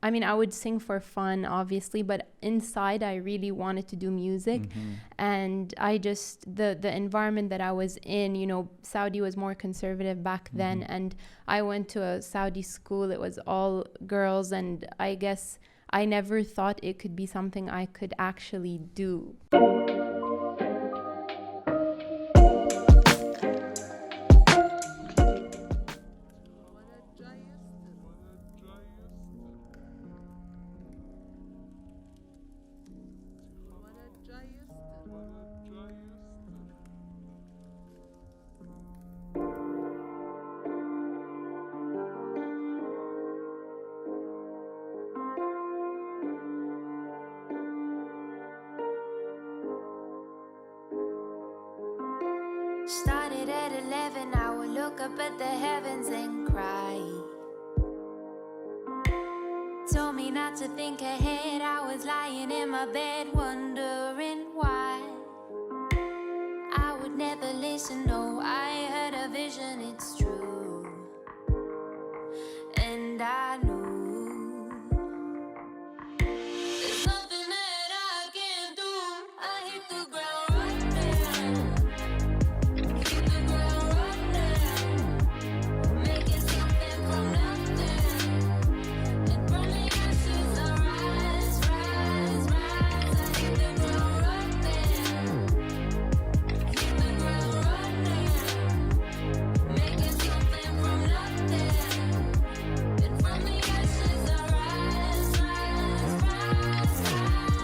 I mean, I would sing for fun, obviously, but inside I really wanted to do music. And I just, the environment that I was in, you know, Saudi was more conservative back then. And I went to a Saudi school. It was all girls. And I guess I never thought it could be something I could actually do. Started at 11, I would look up at the heavens and cry. Told me not to think ahead, I was lying in my bed wondering why. I would never listen, no, I had a vision, it's true. And I knew there's nothing that I can do. I hit the ground running. Hit the ground running. Making something from nothing. And from the ashes I rise, rise, rise. I hit the ground running. Hit the ground running. Making something from nothing. And from the ashes I rise, rise, rise,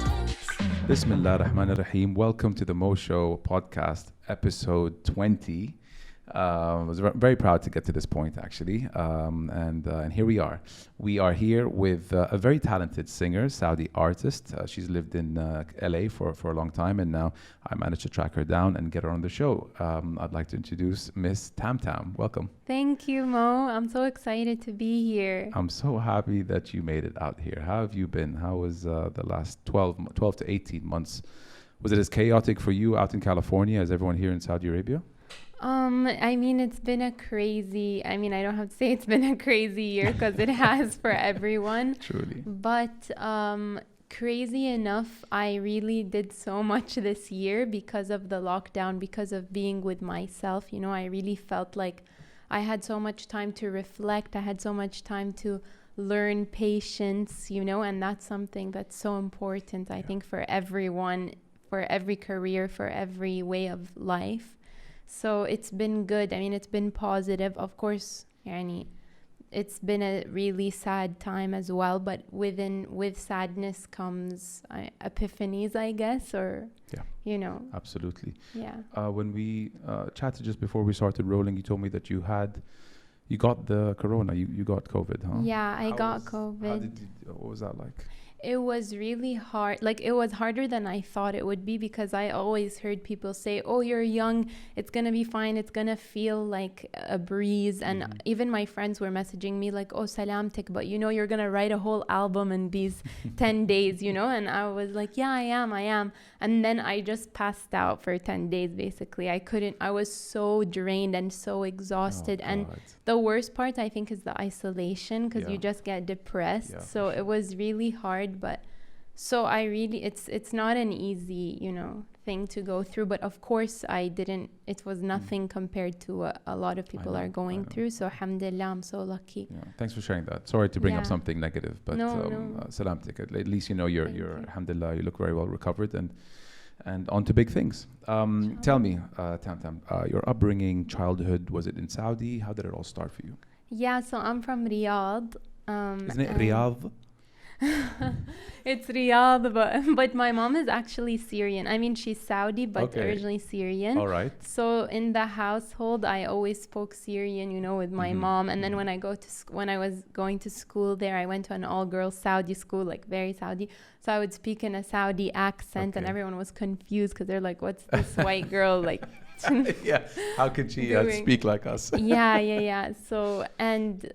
rise. Bismillah ar-Rahman ar-Rahim. Welcome to the Mo Show podcast, episode 20. I was very proud to get to this point, actually. And here we are. We are here with a very talented singer, Saudi artist. She's lived in LA for a long time, and now I managed to track her down and get her on the show. I'd like to introduce Miss Tamtam. Welcome. Thank you, Mo. I'm so excited to be here. I'm so happy that you made it out here. How have you been? How was the last 12 to 18 months? Was it as chaotic for you out in California as everyone here in Saudi Arabia? I mean, it's been a crazy, I mean, I don't have to say it's been a crazy year because it has for everyone. Truly. But crazy enough, I really did so much this year because of the lockdown, because of being with myself. You know, I really felt like I had so much time to reflect. I had so much time to learn patience, you know, and that's something that's so important, I think, for everyone, for every career, for every way of life. So it's been good. I mean, it's been positive. Of course, yani, it's been a really sad time as well. But with sadness comes epiphanies, I guess, or, you know. Absolutely. Yeah. When we chatted just before we started rolling, you told me that you got the corona. You got COVID, huh? Yeah, I got COVID. What was that like? It was really hard. Like, it was harder than I thought it would be because I always heard people say, oh, you're young, it's going to be fine, it's going to feel like a breeze. And even my friends were messaging me like, oh, salamtik, but you know, you're going to write a whole album in these 10 days, you know? And I was like, yeah, I am. And then I just passed out for 10 days, basically. I was so drained and so exhausted. And the worst part, I think, is the isolation because you just get depressed. So it was really hard. But so I really, it's not an easy, you know, thing to go through. But of course it was nothing compared to what a lot of people are going through. So alhamdulillah, I'm so lucky. Yeah. Thanks for sharing that. Sorry to bring up something negative, but no. Salamtik. At least, you know, you're alhamdulillah, you look very well recovered and on to big things. Tell me, Tamtam, your upbringing, childhood, was it in Saudi? How did it all start for you? Yeah, so I'm from Riyadh. Isn't it Riyadh? It's Riyadh, but my mom is actually Syrian. I mean, she's Saudi, but originally Syrian. All right. So in the household, I always spoke Syrian, you know, with my mom. And then when I was going to school there, I went to an all-girls Saudi school, like very Saudi. So I would speak in a Saudi accent, and everyone was confused because they're like, "What's this white girl like?" Yeah, how could she speak like us? Yeah. So, and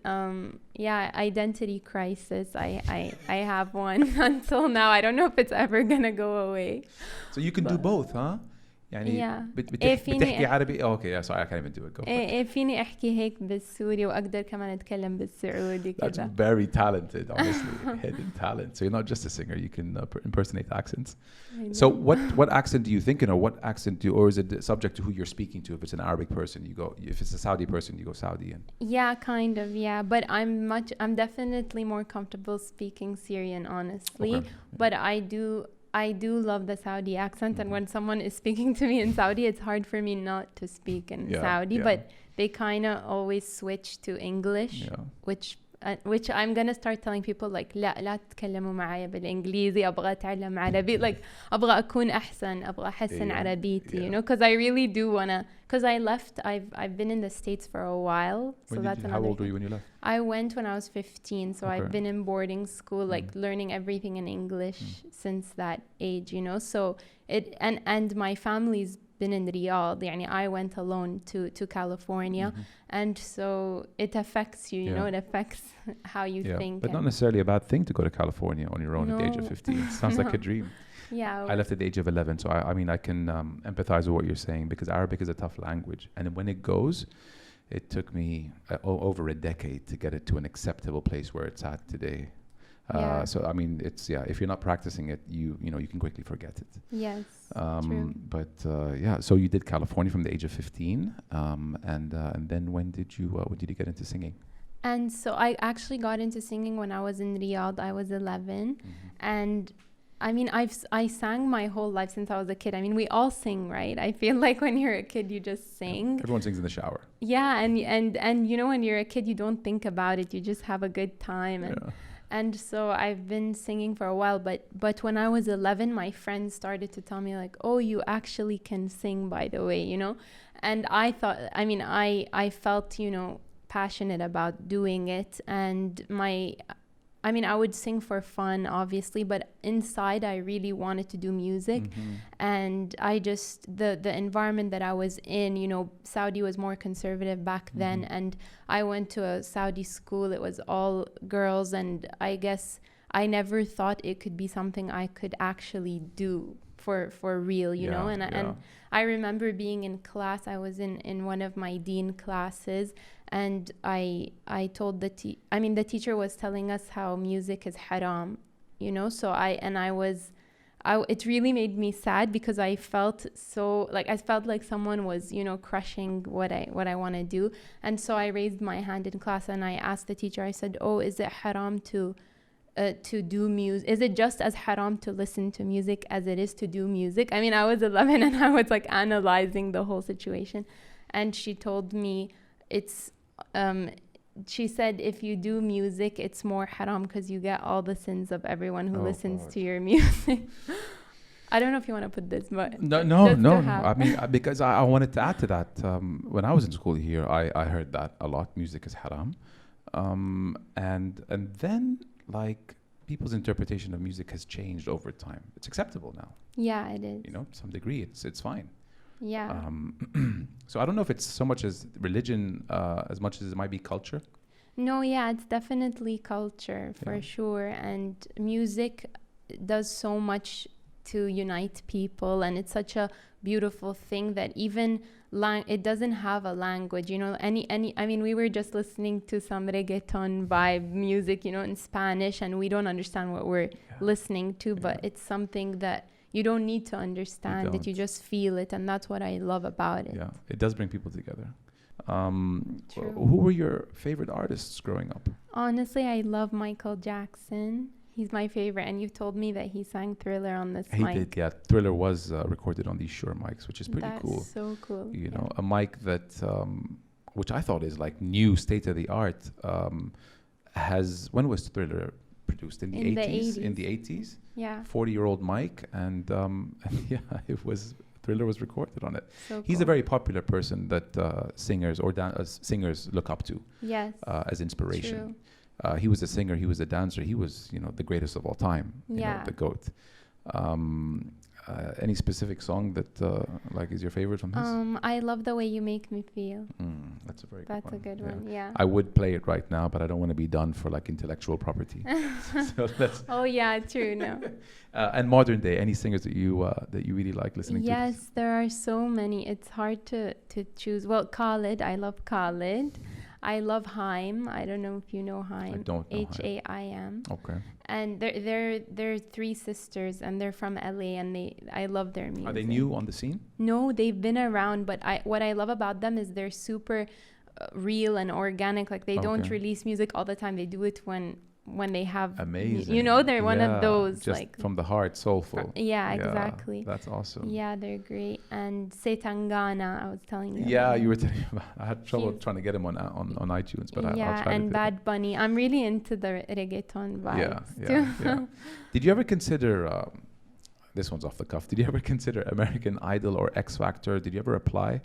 identity crisis. I have one until now. I don't know if it's ever gonna go away. So you can do both, huh? يعني Yeah. بتحكي عربي. Okay, yeah, sorry, I can't even do it. Go for it. إيه فيني أحكي هيك بالسوري وأقدر كمان أتكلم بالسعودي That's كذا. very talented, honestly. Hidden talent. So you're not just a singer, you can impersonate accents. So what accent do you think in, or what accent do, or is it subject to who you're speaking to? If it's an Arabic person, you go, if it's a Saudi person, you go Saudi. And Yeah, kind of, yeah. But I'm definitely more comfortable speaking Syrian, honestly. Okay. But I do love the Saudi accent, and when someone is speaking to me in Saudi, it's hard for me not to speak in Saudi. But they kind of always switch to English, which I'm gonna start telling people like لا تتكلموا معايا بالإنجليزي، أبغى أتعلم عربي. Like أبغى أكون أحسن، أبغى أحسن عربيتي. You know, because I really do wanna. Because I left, I've been in the States for a while. So that's another. How old were you when you left? I went when I was 15, so I've been in boarding school, like learning everything in English since that age, you know. So and my family's been in Riyadh. يعني I went alone to California, and so it affects you, you know. It affects how you think. But not necessarily a bad thing to go to California on your own at the age of 15. Sounds like a dream. Yeah. I left at the age of 11, so I mean I can empathize with what you're saying, because Arabic is a tough language, and when it goes, it took me over a decade to get it to an acceptable place where it's at today. So I mean, it's if you're not practicing it, you know you can quickly forget it. Yes. True. But so you did California from the age of 15, and then when did you get into singing? And so I actually got into singing when I was in Riyadh. I was 11, and I mean, I sang my whole life since I was a kid. I mean, we all sing, right? I feel like when you're a kid, you just sing. Everyone sings in the shower. Yeah, and you know, when you're a kid, you don't think about it. You just have a good time. And so I've been singing for a while, but when I was 11, my friends started to tell me like, oh, you actually can sing, by the way, you know? And I thought, I mean, I felt, you know, passionate about doing it. And I mean, I would sing for fun, obviously, but inside I really wanted to do music. And I just, the environment that I was in, you know, Saudi was more conservative back then. And I went to a Saudi school. It was all girls. And I guess I never thought it could be something I could actually do for real, you know? And I remember being in class. I was in one of my dean classes. And I told the teacher was telling us how music is haram, you know. So it really made me sad, because I felt like someone was, you know, crushing what I want to do. And so I raised my hand in class and I asked the teacher. I said, "Oh, is it haram to do music? Is it just as haram to listen to music as it is to do music?" I mean, I was 11 and I was like analyzing the whole situation, and she told me she said, if you do music, it's more haram because you get all the sins of everyone who listens to your music. I don't know if you want to put this, but no. I mean, because I wanted to add to that. When I was in school here, I heard that a lot. Music is haram, and then like people's interpretation of music has changed over time. It's acceptable now. Yeah, it is. You know, to some degree, it's fine. Yeah. So I don't know if it's so much as religion as much as it might be culture. No, yeah, it's definitely culture for sure. And music does so much to unite people, and it's such a beautiful thing that even it doesn't have a language, you know. I mean, we were just listening to some reggaeton vibe music, you know, in Spanish, and we don't understand what we're listening to, but it's something that you don't need to understand it, you just feel it, and that's what I love about it. Yeah, it does bring people together. Who were your favorite artists growing up? Honestly, I love Michael Jackson. He's my favorite, and you've told me that he sang Thriller on this mic. He did, yeah. Thriller was recorded on these Shure mics, which is pretty cool. That's so cool. You know, a mic that, which I thought is like new, state of the art, when was Thriller produced? In the 80s? In the 80s? Yeah. 40-year-old mic, and Thriller was recorded on it. So He's cool. a very popular person that singers look up to. Yes. As inspiration. True. He was a singer, he was a dancer, he was, you know, the greatest of all time, you know, the GOAT. Any specific song that like is your favorite from his? I love the way you make me feel. That's a very That's good one. a good one. Yeah. I would play it right now, but I don't want to be done for like intellectual property. So that's Oh yeah, true. No. and modern day, any singers that you really like listening to? Yes, there are so many. It's hard to choose. Well, Khalid, I love Khalid. I love Haim. I don't know if you know Haim. I don't know Haim. Okay. And they're three sisters, and they're from LA, and I love their music. Are they new on the scene? No, they've been around, but what I love about them is they're super real and organic. Like they don't release music all the time. They do it when they have amazing. You know, they're one of those just like from the heart, soulful. Yeah, exactly. That's awesome. Yeah, they're great. And Setangana, I was telling you. Yeah, you were telling me about. I had trouble trying to get him on iTunes, but I'll try and to Bad Bunny. I'm really into the reggaeton vibes too. Did you ever consider? This one's off the cuff. Did you ever consider American Idol or X Factor? Did you ever apply?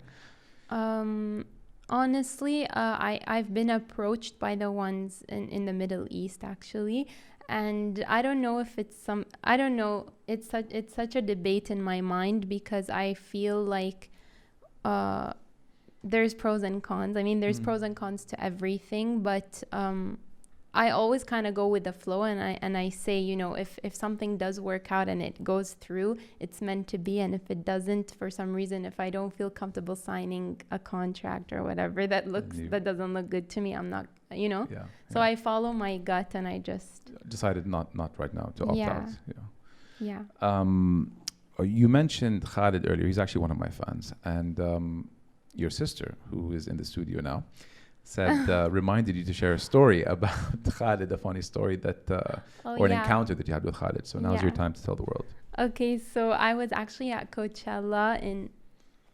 Honestly, I've been approached by the ones in the Middle East actually, and I don't know if I don't know. It's such a debate in my mind because I feel like there's pros and cons. I mean, there's pros and cons to everything, but I always kind of go with the flow, and I say, you know, if something does work out and it goes through, it's meant to be. And if it doesn't, for some reason, if I don't feel comfortable signing a contract or whatever that doesn't look good to me, I'm not, you know. So I follow my gut, and I just decided not right now to opt out. Yeah. You mentioned Khalid earlier. He's actually one of my fans, and your sister, who is in the studio now, said reminded you to share a story about Khalid, a funny story that or an encounter that you had with Khalid. So now's your time to tell the world. Okay, so I was actually at Coachella in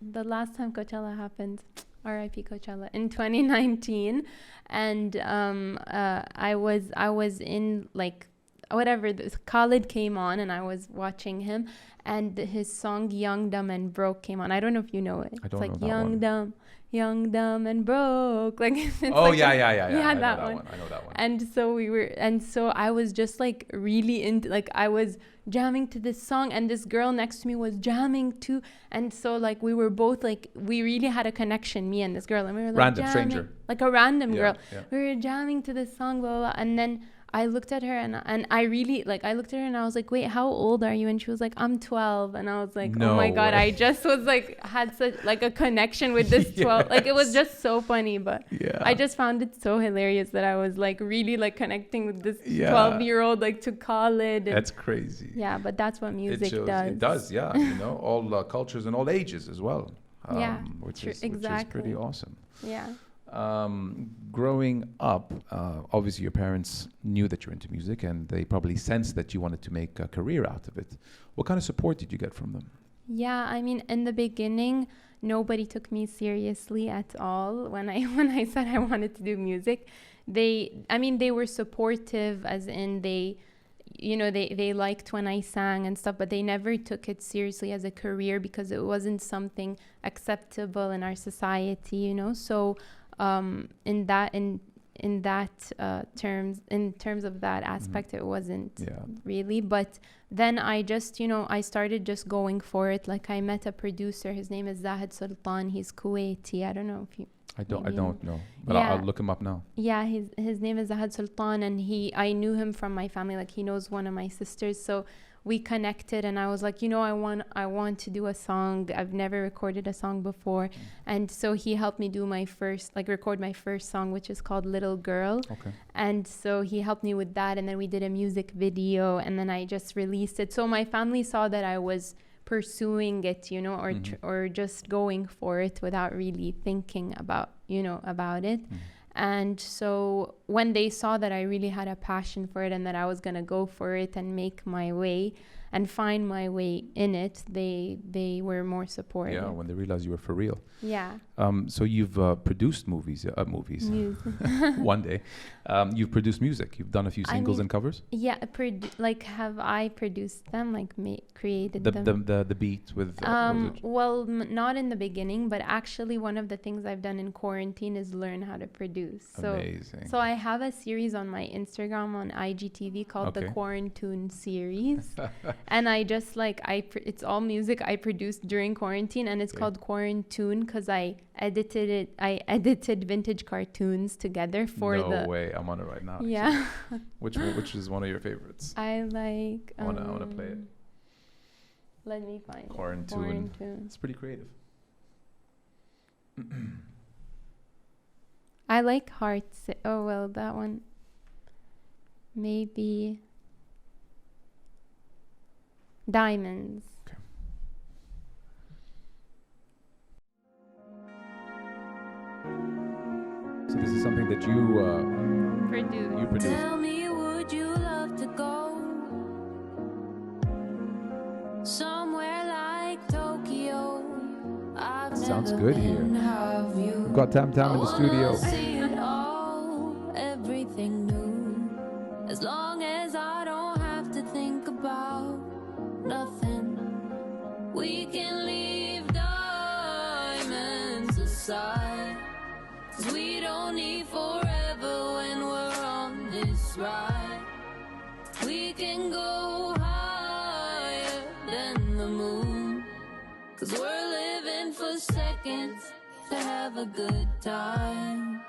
the last time Coachella happened, R.I.P. Coachella, in 2019, and I was in like whatever. Khalid came on, and I was watching him, and his song "Young, Dumb, and Broke" came on. I don't know if you know it. I don't know that one. Young, Dumb, and Broke. Like it's yeah. Yeah, that one. I know that one. And so I was just like really into, like I was jamming to this song, and this girl next to me was jamming too. And so like we were both like, we really had a connection, me and this girl, and we were like random jamming, stranger, like a random girl. Yeah. We were jamming to this song, blah, blah, blah. And then I looked at her and I really like, I looked at her and I was like, wait, how old are you? And she was like, I'm 12. And I was like, no oh my God, way. I just was like, had such like a connection with this 12. Like it was just so funny, but I just found it so hilarious that I was like really like connecting with this 12-year-old like to Khalid. That's crazy. Yeah, but that's what music does. It does, yeah. You know, all cultures and all ages as well. Which is pretty awesome. Yeah. Growing up, obviously your parents knew that you're into music, and they probably sensed that you wanted to make a career out of it. What kind of support did you get from them? Yeah, I mean, in the beginning, nobody took me seriously at all. When I said I wanted to do music, they were supportive, as in they liked when I sang and stuff, but they never took it seriously as a career because it wasn't something acceptable in our society, you know. So in terms of that aspect, it wasn't really. But then I just, I started just going for it. Like I met a producer. His name is Zahid Sultan. He's Kuwaiti. I don't know if you. I don't know, but I'll look him up now. Yeah, his name is Zahid Sultan, and I knew him from my family. Like he knows one of my sisters, so we connected, and I was like, I want to do a song. I've never recorded a song before, and so he helped me do record my first song, which is called Little Girl. Okay. And so he helped me with that, and then we did a music video, and then I just released it. So my family saw that I was pursuing it, or just going for it without really thinking about it. And so when they saw that I really had a passion for it and that I was going to go for it and make my way and find my way in it, they were more supportive. Yeah, when they realized you were for real. Yeah. So you've produced movies. One day. You've produced music. You've done a few singles and covers? Yeah. Have I produced them? Like created them? The beat with... well, not in the beginning, but actually one of the things I've done in quarantine is learn how to produce. too. So, Amazing. so I have a series on my Instagram on IGTV called the Quarantoons series, and I just like it's all music I produced during quarantine, and it's called Quarantoon because I edited it. I edited vintage cartoons together for No way, I'm on it right now. Yeah. Which is one of your favorites? I like. I wanna play it. Let me find Quarantoon. It's pretty creative. I like Hearts. Oh, well, that one. Maybe. Diamonds. Okay. So this is something that you produced. Tell me, would you love to go somewhere like Tokyo? Sounds good here. We've got Tamtam in the studio. See it all, everything new. As long as I don't have to think about nothing, we can leave diamonds aside. 'Cause we don't need forever when we're on this ride. We can go higher than the moon. 'Cause we're living for seconds to have a good time.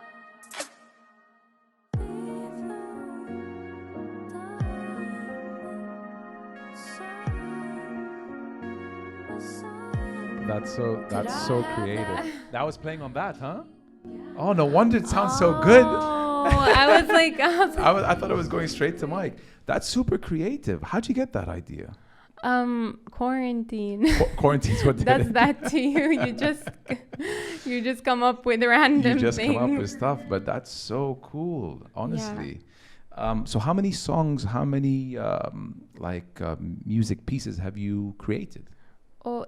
That's so creative. That was playing on that, huh? Oh, no wonder it sounds so good. I was like, I thought it was going straight to Mike. That's super creative. How'd you get that idea? Quarantine. Quarantine's what did That's it. that to you. You just come up with random You just things. come up with stuff, but that's so cool, honestly. So how many songs, how many music pieces have you created? Oh,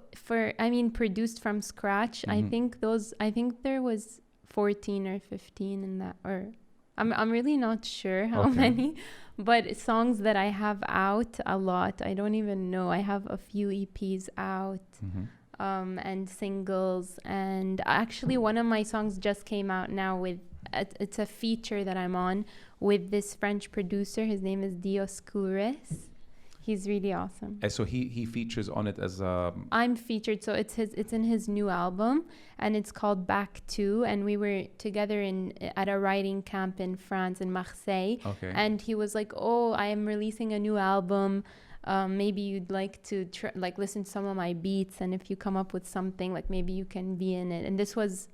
produced from scratch. Mm-hmm. I think there was 14 or 15 in that, or I'm really not sure how many, but songs that I have out a lot. I don't even know. I have a few EPs out, and singles, and actually one of my songs just came out now with it's a feature that I'm on with this French producer. His name is Dioscures. He's really awesome. So he features on it as I'm featured, so it's in his new album, and it's called Back To, and we were together at a writing camp in France, in Marseille. Okay. And he was like, "Oh, I am releasing a new album. Maybe you'd like to listen to some of my beats, and if you come up with something, like maybe you can be in it." And this was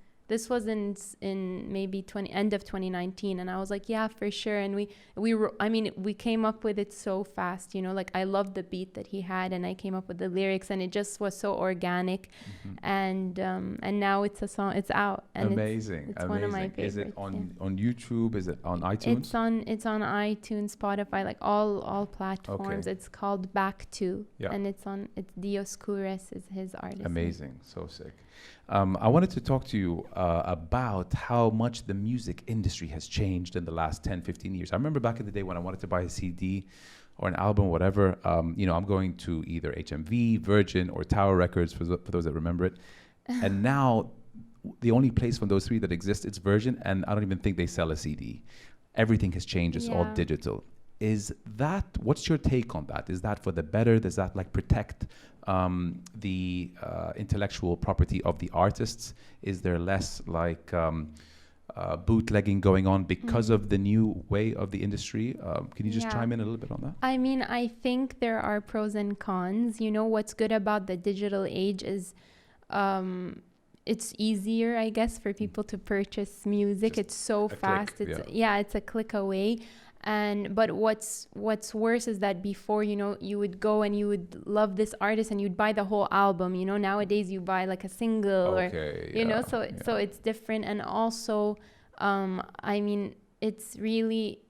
in maybe end of 2019, and I was like, yeah, for sure. And we came up with it so fast, like I loved the beat that he had, and I came up with the lyrics, and it just was so organic. And now it's a song, it's out, and amazing. it's one of my favorites. Is it on YouTube? Is it on iTunes? It's on iTunes, Spotify, like all platforms. Okay. It's called Back To, and it's Dioscures is his artist. Amazing, so sick. I wanted to talk to you about how much the music industry has changed in the last 10, 15 years. I remember back in the day when I wanted to buy a CD or an album or whatever, I'm going to either HMV, Virgin, or Tower Records, for those that remember it. And now, the only place from those three that exists, it's Virgin, and I don't even think they sell a CD. Everything has changed. It's all digital. What's your take on that? Is that for the better? Does that protect the intellectual property of the artists? Is there less bootlegging going on because of the new way of the industry? Can you just chime in a little bit on that? I think there are pros and cons. What's good about the digital age is it's easier, I guess, for people to purchase music. It's so fast. It's a click away. But what's worse is that before, you would go and you would love this artist and you'd buy the whole album. Nowadays you buy like a single, so it's different. And also, it's really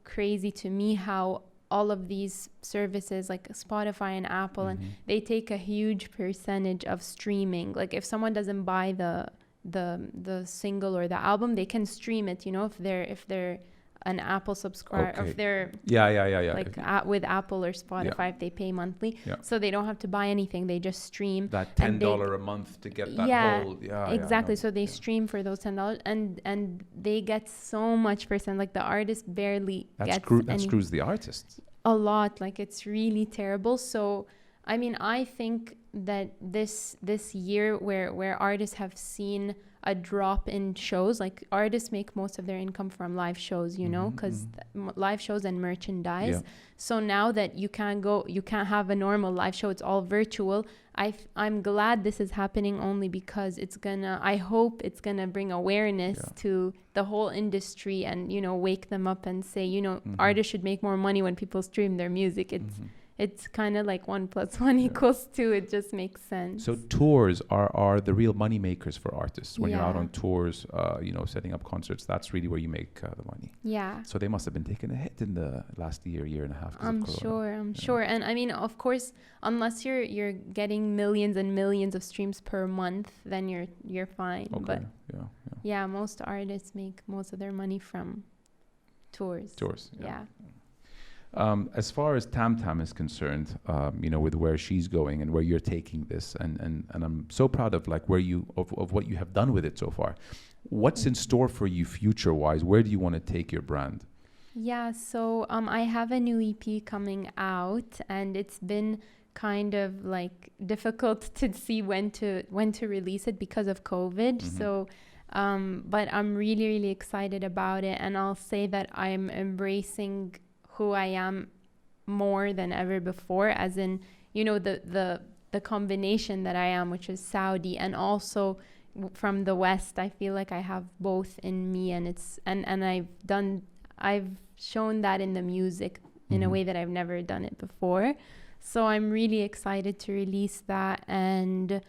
crazy to me how all of these services like Spotify and Apple, and they take a huge percentage of streaming. Like if someone doesn't buy the single or the album, they can stream it, if they're an Apple subscriber, Okay. if they're Yeah. with Apple or Spotify, if they pay monthly, Yeah. so they don't have to buy anything. They just stream. That and $10 a month to get that whole. Yeah. Exactly. No, So they stream for those $10, and they get so much percent. Like the artist barely gets that screws the artists. a lot. Like it's really terrible. So I mean, I think that this year where artists have seen a drop in shows, like artists make most of their income from live shows, you know, because live shows and merchandise. Yeah. So now that you can't have a normal live show, it's all virtual. I'm glad this is happening only because I hope it's gonna bring awareness to the whole industry and, you know, wake them up and say, you know, artists should make more money when people stream their music. It's kind of like 1 + 1 = 2. It just makes sense. So tours are the real money makers for artists. When you're out on tours, you know, setting up concerts, that's really where you make the money. Yeah. So they must have been taking a hit in the last year and a half. I'm sure. And I mean, of course, unless you're getting millions and millions of streams per month, then you're fine. Okay. But yeah, most artists make most of their money from tours. Yeah. As far as Tamtam is concerned, you know, with where she's going and where you're taking this, and I'm so proud of like of what you have done with it so far. What's in store for you future-wise? Where do you want to take your brand? Yeah, so I have a new EP coming out, and it's been kind of like difficult to see when to release it because of COVID. So but I'm really, really excited about it, and I'll say that I'm embracing who I am more than ever before, as in, you know, the combination that I am, which is Saudi and also from the West. I feel like I have both in me, and it's and I've shown that in the music in a way that I've never done it before. So I'm really excited to release that. And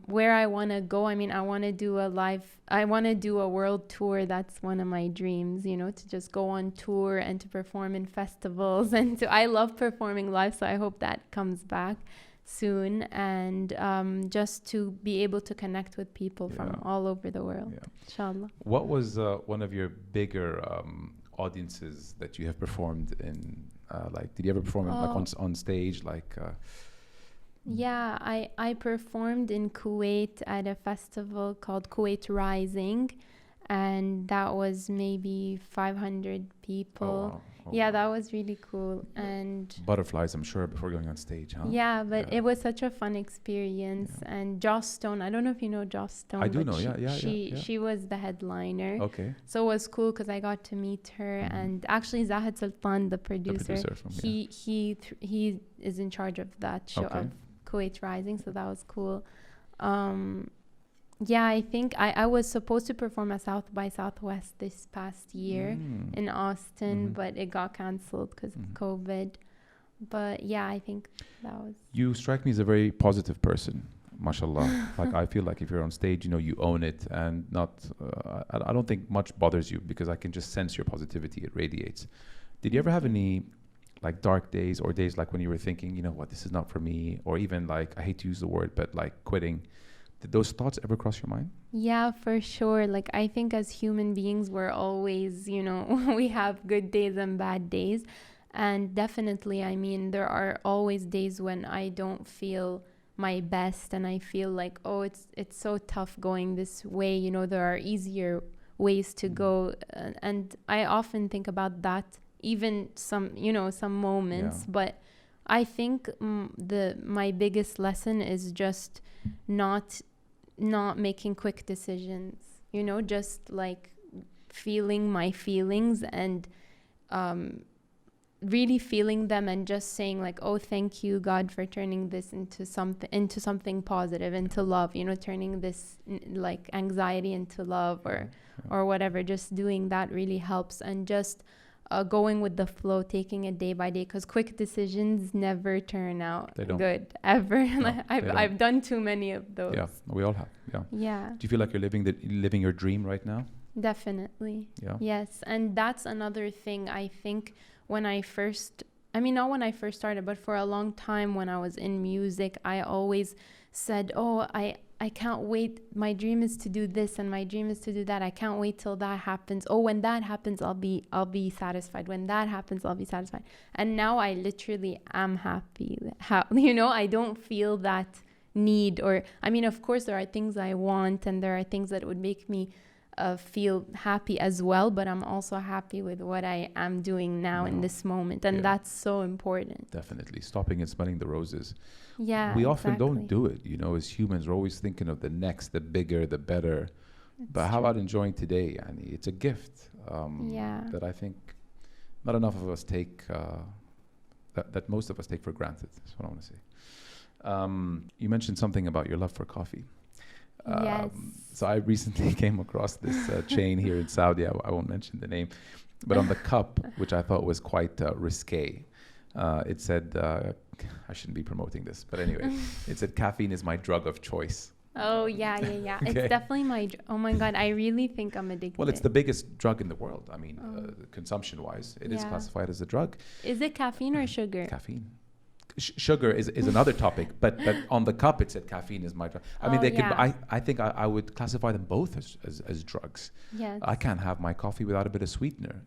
where I want to go, I mean, I want to do a world tour. That's one of my dreams, you know, to just go on tour and to perform in festivals. And I love performing live, so I hope that comes back soon. And just to be able to connect with people from all over the world, inshallah. What was one of your bigger audiences that you have performed in? Like, did you ever perform like on stage, like? Yeah, I performed in Kuwait at a festival called Kuwait Rising, and that was maybe 500 people. Yeah, that was really cool. And butterflies, I'm sure, before going on stage, huh? Yeah, but it was such a fun experience. And Joss Stone, I don't know if you know Joss Stone. I do know, She was the headliner. Okay. So it was cool because I got to meet her. And actually Zahid Sultan, the producer he is in charge of that show of Kuwait Rising, so that was cool. Yeah, I think I was supposed to perform at South by Southwest this past year in Austin, but it got cancelled because of COVID. But yeah, I think that was... You strike me as a very positive person, mashallah. Like, I feel like if you're on stage, you know, you own it, and not... I don't think much bothers you because I can just sense your positivity. It radiates. Did you ever have any like dark days or days like when you were thinking, you know what, this is not for me, or even like, I hate to use the word, but like quitting? Did those thoughts ever cross your mind? Yeah, for sure. Like, I think as human beings, we're always, you know, we have good days and bad days. And definitely, I mean, there are always days when I don't feel my best, and I feel like, oh, it's so tough going this way. You know, there are easier ways to go. And I often think about that, even some moments. But I think my biggest lesson is just not making quick decisions, you know, just like feeling my feelings and really feeling them, and just saying like, oh, thank you, God, for turning this into something positive, into love, you know, turning this like anxiety into love or whatever. Just doing that really helps, and just going with the flow, taking it day by day, because quick decisions never turn out good ever. No, I've done too many of those. Yeah, we all have. Yeah. Do you feel like you're living your dream right now? Definitely. Yeah. Yes, and that's another thing. I think not when I first started, but for a long time when I was in music, I always said, oh, I I can't wait. My dream is to do this and my dream is to do that. I can't wait till that happens. Oh, when that happens, I'll be satisfied. When that happens, I'll be satisfied. And now I literally am happy. I don't feel that need, or I mean, of course there are things I want and there are things that would make me feel happy as well, but I'm also happy with what I am doing now in this moment, and that's so important. Definitely stopping and smelling the roses. Yeah, we often don't do it, as humans. We're always thinking of the next, the bigger, the better. But how about enjoying today? Yani, it's a gift that I think not enough of us take, that most of us take for granted. That's what I want to say. You mentioned something about your love for coffee. Yes. So I recently came across this chain here in Saudi. I won't mention the name, but on the cup, which I thought was quite risque, it said, I shouldn't be promoting this, but anyway, it said, caffeine is my drug of choice. Oh, yeah. Okay. It's definitely oh my God, I really think I'm addicted. Well, it's the biggest drug in the world. I mean, consumption-wise, it is classified as a drug. Is it caffeine or sugar? Caffeine. Sugar is another topic, but on the cup it said caffeine is my drug. I mean, I think I would classify them both as drugs. Yes. I can't have my coffee without a bit of sweetener,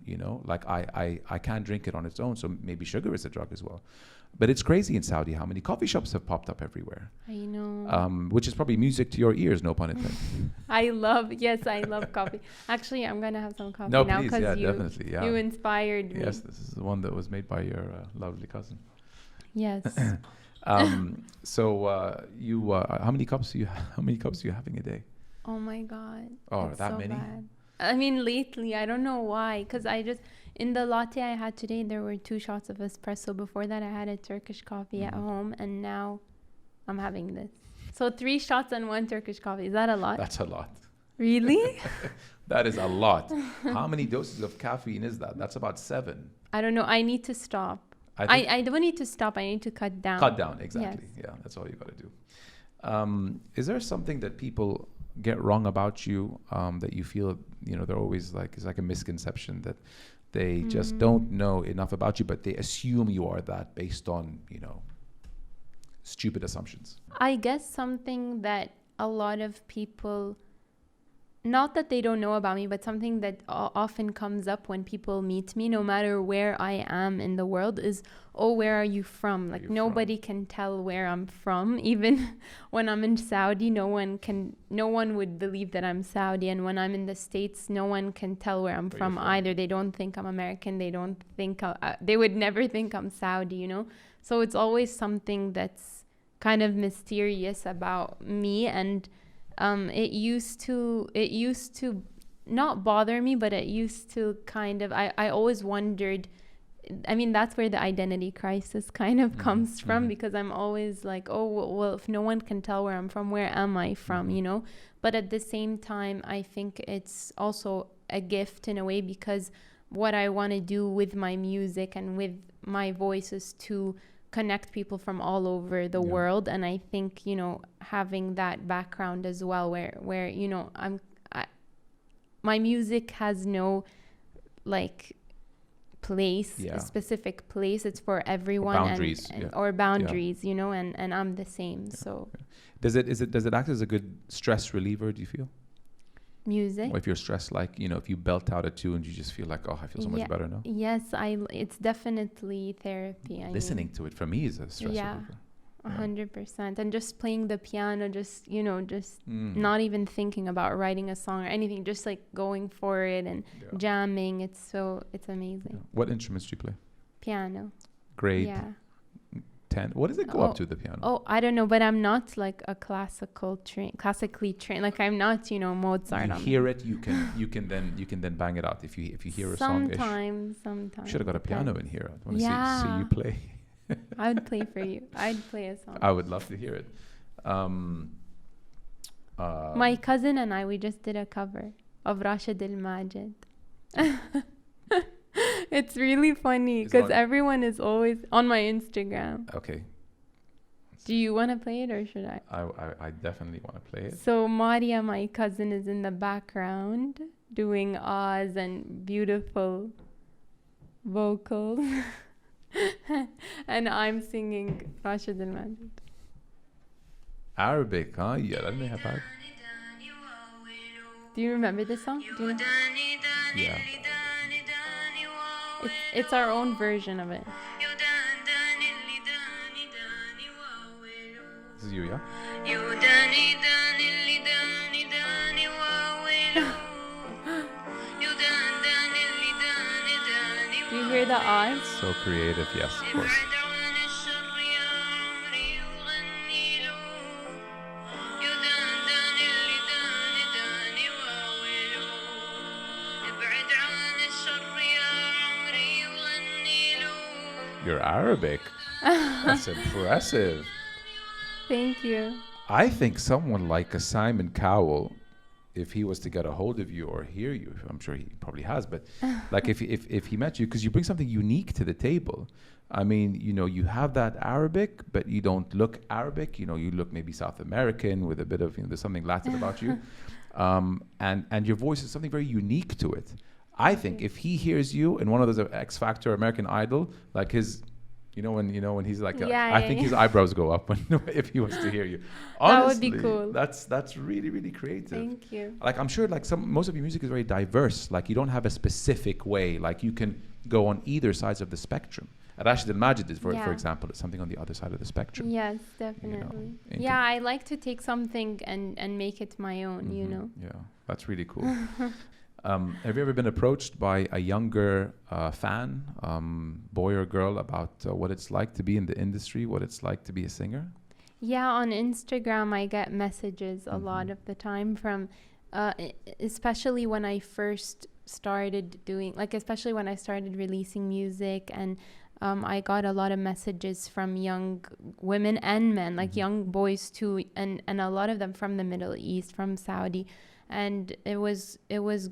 like I can't drink it on its own. So maybe sugar is a drug as well. But it's crazy in Saudi how many coffee shops have popped up everywhere. I know. Which is probably music to your ears, no pun intended. I love coffee. Actually, I'm gonna have some coffee now because definitely, you inspired me. Yes, this is the one that was made by your lovely cousin. Yes. So you how many cups are you having a day? Oh my God. Oh, it's that so many? Bad. I mean, lately, I don't know why, because in the latte I had today, there were 2 shots of espresso. Before that, I had a Turkish coffee at home, and now I'm having this. So 3 shots and 1 Turkish coffee. Is that a lot? That's a lot. Really? That is a lot. How many doses of caffeine is that? That's about 7. I don't know. I need to stop. I don't need to stop. I need to cut down. Cut down, exactly. Yes. Yeah, that's all you got to do. Is there something that people get wrong about you that you feel, they're always like, it's like a misconception that they just don't know enough about you, but they assume you are that based on, stupid assumptions? I guess something that a lot of people, not that they don't know about me, but something that often comes up when people meet me, no matter where I am in the world, is, oh, where are you from? Like, nobody can tell where I'm from. Even when I'm in Saudi, no one would believe that I'm Saudi. And when I'm in the States, no one can tell where I'm from either. They don't think I'm American. They don't think, they would never think I'm Saudi, So it's always something that's kind of mysterious about me. And it used to not bother me, but it used to kind of, I always wondered, I mean, that's where the identity crisis kind of comes from, because I'm always like, oh, well, if no one can tell where I'm from, where am I from, But at the same time, I think it's also a gift in a way, because what I want to do with my music and with my voice is to connect people from all over the world. And I think, having that background as well, where my music has no place, a specific place. It's for everyone, or boundaries, and I'm the same. So does it act as a good stress reliever, do you feel? Music? Or if you're stressed, if you belt out a tune, you just feel like, oh, I feel so much better now? Yes, it's definitely therapy. Listening to it for me is a stress reliever. 100%. And just playing the piano, just not even thinking about writing a song or anything, just going for it and jamming. It's amazing. Yeah. What instruments do you play? Piano. Grade 10. What does it go up to, the piano? Oh, I don't know, but I'm not a classically trained. I'm not, Mozart. You hear it, you can then bang it out if you hear a song. Sometimes. You should have got a piano in here. I want to see you play. I would play for you. I'd play a song. I would love to hear it. My cousin and I, we just did a cover of Rashid al-Majid. It's really funny because everyone is always on my Instagram. Okay. Do you want to play it or should I? I definitely want to play it. So Maria, my cousin, is in the background doing ahs and beautiful vocals. And I'm singing Rashid al-Majid. Arabic, huh? Yeah, let me have that. Do you remember this song? Do you know? Yeah. It's our own version of it. This is you, yeah? Do you hear the eyes? So creative, yes, of course. You're Arabic. That's impressive. Thank you. I think someone like a Simon Cowell, if he was to get a hold of you or hear you, I'm sure he probably has, but like if he met you, because you bring something unique to the table. I mean, you know, you have that Arabic, but you don't look Arabic. You know, you look maybe South American with a bit of, you know, there's something Latin about you. And your voice is something very unique to it. I think if he hears you in one of those X Factor, American Idol, like his, you know when he's like, I think his eyebrows go up when if he was to hear you. Honestly, that would be cool. That's really, really creative. Thank you. Like I'm sure like most of your music is very diverse. Like you don't have a specific way. Like you can go on either sides of the spectrum. Rashid al-Majid is, for example, is something on the other side of the spectrum. Yes, definitely. You know, yeah, I like to take something and make it my own, you know. Yeah, that's really cool. Have you ever been approached by a younger fan, boy or girl, about what it's like to be in the industry, what it's like to be a singer? Yeah, on Instagram, I get messages a lot of the time from, especially when I first started doing, like, especially when I started releasing music, and I got a lot of messages from young women and men, like young boys too, and a lot of them from the Middle East, from Saudi. And it was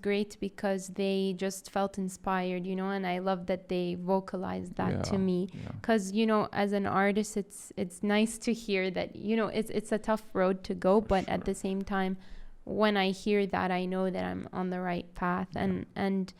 great because they just felt inspired, you know, and I love that they vocalized that to me, because you know, as an artist, it's nice to hear that, you know, it's a tough road to go, but at the same time, when I hear that, I know that I'm on the right path, and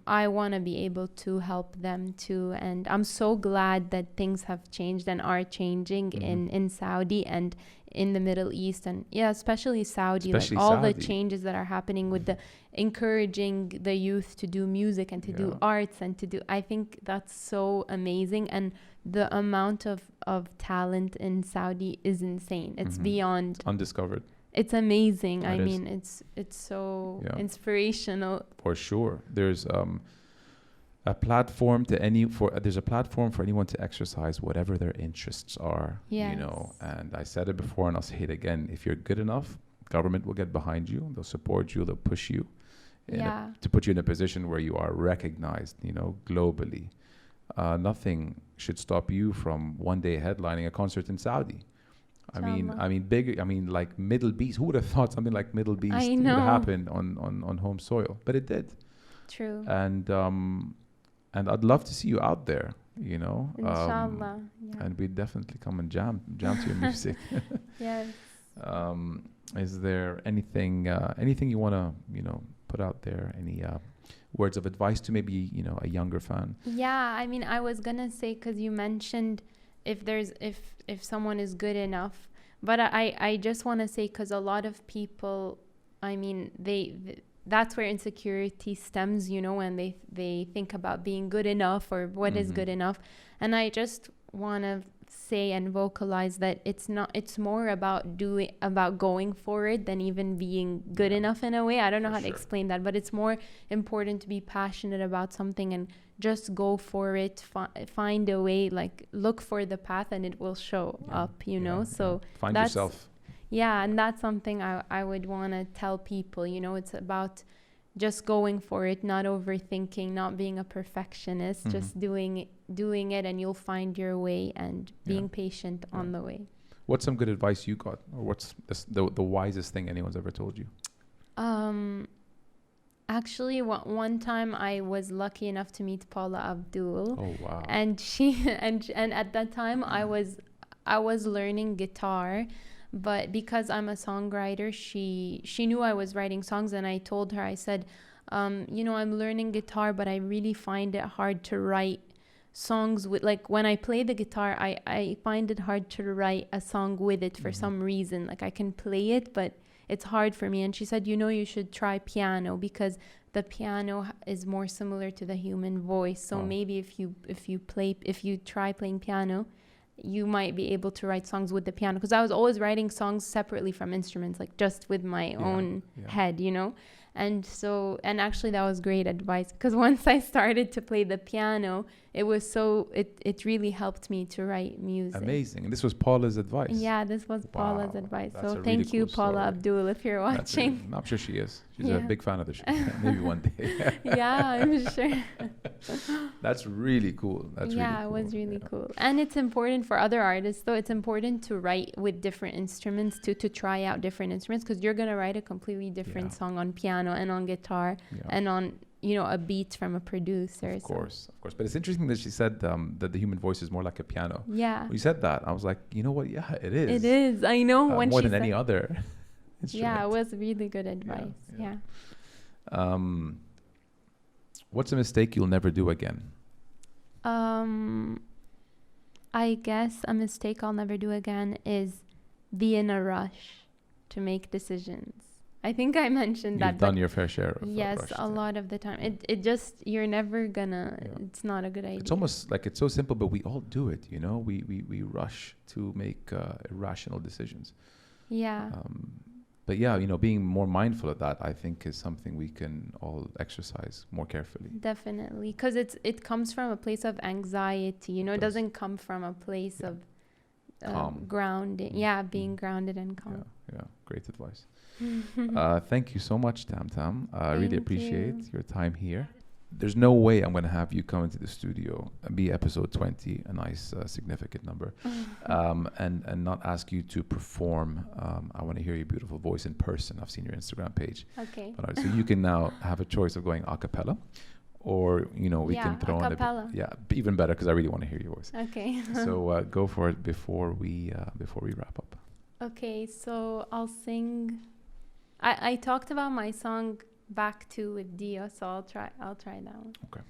I want to be able to help them too. And I'm so glad that things have changed and are changing in Saudi and in the Middle East, and especially Saudi, like all the changes that are happening with the encouraging the youth to do music and to do arts and to do, I think that's so amazing. And the amount of talent in Saudi is insane. It's beyond undiscovered. It's amazing. I mean, it's so inspirational. For sure. There's a platform there's a platform for anyone to exercise whatever their interests are, you know. And I said it before and I'll say it again. If you're good enough, government will get behind you. They'll support you. They'll push you to put you in a position where you are recognized, you know, globally. Nothing should stop you from one day headlining a concert in Saudi. I mean, like Middle Beast. Who would have thought something like Middle Beast would happen on home soil? But it did. True. And I'd love to see you out there, you know. Inshallah. And we'd definitely come and jam to your music. Yes. Is there anything you want to, you know, put out there? Any words of advice to maybe, you know, a younger fan? Yeah, I mean, I was gonna say, because you mentioned if someone is good enough, but I just want to say, because a lot of people, I mean, that's where insecurity stems, you know, when they think about being good enough or what is good enough. And I just want to say and vocalize that it's more about going for it than even being good enough in a way. I don't know how to explain that, but it's more important to be passionate about something and just go for it, find a way, like look for the path and it will show up, you know. So find yourself. Yeah, and that's something I would want to tell people, you know. It's about just going for it, not overthinking, not being a perfectionist, just doing it, and you'll find your way, and being patient on the way. What's some good advice you got, or what's the wisest thing anyone's ever told you? Actually, one time I was lucky enough to meet Paula Abdul. Oh wow! And she and at that time I was learning guitar. But because I'm a songwriter, she knew I was writing songs, and I told her, I said, you know, I'm learning guitar, but I really find it hard to write songs with, like, when I play the guitar, I find it hard to write a song with it for some reason. Like, I can play it, but it's hard for me. And she said, you should try piano, because the piano is more similar to the human voice. So maybe if you try playing piano, you might be able to write songs with the piano. Because I was always writing songs separately from instruments, like just with my own head, And actually that was great advice, because once I started to play the piano, it really helped me to write music. Amazing. And this was Paula's advice. Yeah, this was Paula's advice. That's so thank you, Paula Abdul, if you're watching. I'm sure she is. She's a big fan of the show. Maybe one day. Yeah, I'm sure. That's really cool. It was really cool. And it's important for other artists, though. It's important to write with different instruments, to try out different instruments, because you're going to write a completely different song on piano and on guitar and on a beat from a producer. Of course. But it's interesting that she said that the human voice is more like a piano. Yeah. When you said that, I was like, you know what? Yeah, it is. It is. I know. More than any other instrument. Yeah, it was really good advice. Yeah. What's a mistake you'll never do again? I guess a mistake I'll never do again is be in a rush to make decisions. I think I mentioned that. You've done your fair share of yes, a lot of the time. It just, you're never gonna, it's not a good idea. It's almost like it's so simple, but we all do it, we rush to make irrational decisions. Yeah. But yeah, being more mindful of that, I think, is something we can all exercise more carefully. Definitely, because it comes from a place of anxiety. It doesn't come from a place of grounding. Yeah, being grounded and calm. Yeah, great advice. Thank you so much, Tamtam. I really appreciate your time here. There's no way I'm going to have you come into the studio and be episode 20, a nice significant number, and not ask you to perform. I want to hear your beautiful voice in person. I've seen your Instagram page. Okay. So you can now have a choice of going a cappella, or we can throw in even better, because I really want to hear your voice. Okay. So go for it before we wrap up. Okay, so I'll sing. I talked about my song Back To with Dio, so I'll try that one. Okay.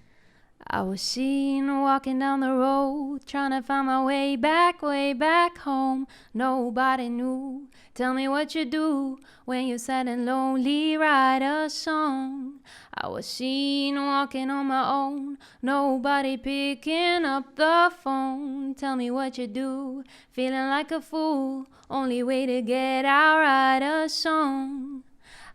I was seen walking down the road, trying to find my way back home. Nobody knew. Tell me what you do when you're sad and lonely, write a song. I was seen walking on my own, nobody picking up the phone. Tell me what you do, feeling like a fool, only way to get out, write a song.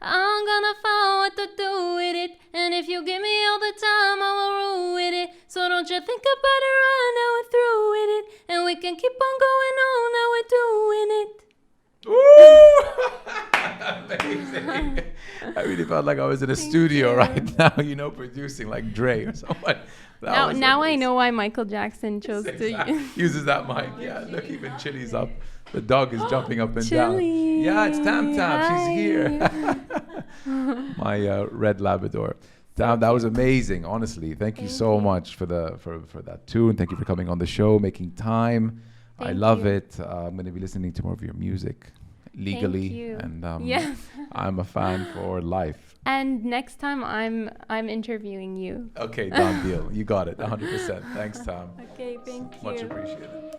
I'm gonna find what to do with it, and if you give me all the time, I will rule with it. So don't you think about it right now, we're through with it, and we can keep on going on, now we're doing it. Amazing. I really felt like I was in a studio right now, producing like Dre or someone. Now I know why Michael Jackson chose to uses that mic. Yeah, look, even Chili's up. The dog is jumping up and down. Yeah, it's Tamtam. She's here. My red Labrador. Tam, that was amazing. Honestly, thank you so much for that tune. Thank you for coming on the show, making time. I love it. I'm going to be listening to more of your music legally, and I'm a fan for life. And next time I'm interviewing you. Okay, done deal. You got it. 100%. Thanks, Tam. Okay, thank you. Much appreciated.